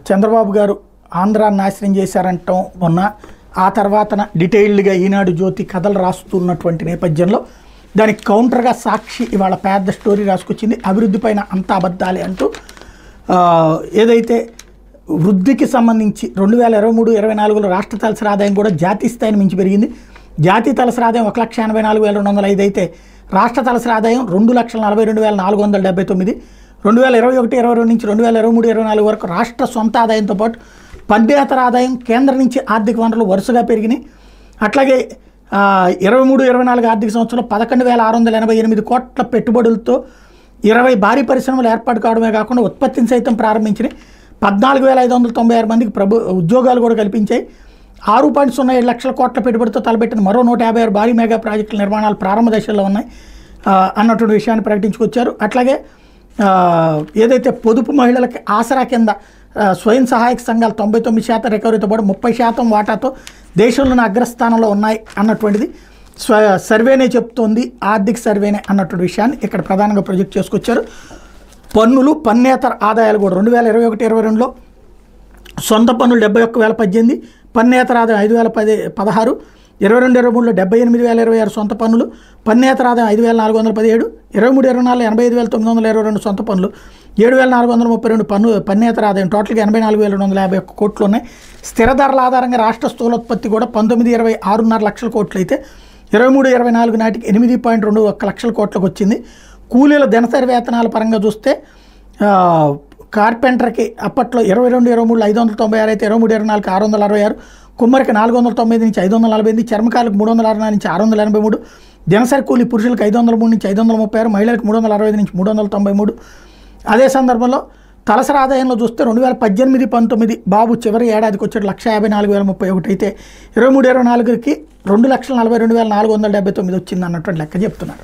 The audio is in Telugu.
చంద్రబాబు గారు ఆంధ్రాన్ని నాశనం చేశారంటాం మొన్న, ఆ తర్వాతన డీటెయిల్డ్గా ఈనాడు జ్యోతి కథలు రాస్తున్నటువంటి నేపథ్యంలో దానికి కౌంటర్గా సాక్షి ఇవాళ పెద్ద స్టోరీ రాసుకొచ్చింది. అభివృద్ధి పైన అంత అబద్ధాలే అంటూ ఏదైతే వృద్ధికి సంబంధించి 2023-24లో రాష్ట్ర తలసరి ఆదాయం కూడా జాతీయ స్థాయిని మించి పెరిగింది. జాతీయ తలసరి ఆదాయం 1,84,205 అయితే రాష్ట్ర తలసరి ఆదాయం 2,42,479. 2021-22 నుంచి 2023-24 వరకు రాష్ట్ర సొంత ఆదాయంతో పాటు పన్నేతర ఆదాయం కేంద్రం నుంచి ఆర్థిక వనరులు వరుసగా పెరిగినాయి. అట్లాగే 23-24 ఆర్థిక సంవత్సరంలో 11,688 కోట్ల పెట్టుబడులతో 20 భారీ పరిశ్రమలు ఏర్పాటు కావడమే కాకుండా ఉత్పత్తిని సైతం ప్రారంభించినాయి. 14,596 మందికి ఉద్యోగాలు కూడా కల్పించాయి. 6.07 లక్షల కోట్ల పెట్టుబడితో తలపెట్టిన మరో 156 భారీ మెగా ప్రాజెక్టుల నిర్మాణాలు ప్రారంభ దశల్లో ఉన్నాయి అన్నటువంటి విషయాన్ని ప్రకటించుకొచ్చారు. అట్లాగే ఏదైతే పొదుపు మహిళలకి ఆసరా కింద స్వయం సహాయక సంఘాలు 99% రికవరీతో పాటు 30% వాటాతో దేశంలోని అగ్రస్థానంలో ఉన్నాయి అన్నటువంటిది సర్వేనే చెప్తోంది, ఆర్థిక సర్వేనే అన్నటువంటి విషయాన్ని ఇక్కడ ప్రధానంగా ప్రొజెక్ట్ చేసుకొచ్చారు. పన్నులు పన్నేతర ఆదాయాలు కూడా 2021-22లో సొంత పన్నులు 71,018, పన్నేతర ఆదాయం 5,016, 22-23లో 78,026 సొంత పన్నులు, పన్నేతర ఆదాయం 5,417, 23-24లో 85,922 సొంత పన్నులు, 7,432 పన్నేతర ఆదాయం, టోటల్గా 84,251 కోట్లు ఉన్నాయి. స్థిర ధరల ఆధారంగా రాష్ట్ర స్థూలోత్పత్తి కూడా 19-20 6.5 లక్షల కోట్లు అయితే 23-24 నాటికి 8.21 లక్షల కోట్లకు వచ్చింది. కూలీల దినసరి వేతనాల పరంగా చూస్తే కార్పెంటర్కి అప్పట్లో 22-23లో 596 అయితే 23-24 666, కుమ్మరికి 490 నుంచి 548, చర్మకారులకు 364 నుంచి 683, దినసరి కూలీ పురుషులకు 503 నుంచి 536, మహిళలకు 365 నుంచి 393. అదే సందర్భంలో తలసరి ఆదాయంలో చూస్తే 2018-19 బాబు చివరి ఏడాదికి వచ్చేది 1,54,031 అయితే 23-24కి 2,42,479 వచ్చింది అన్నటువంటి లెక్క చెప్తున్నారు.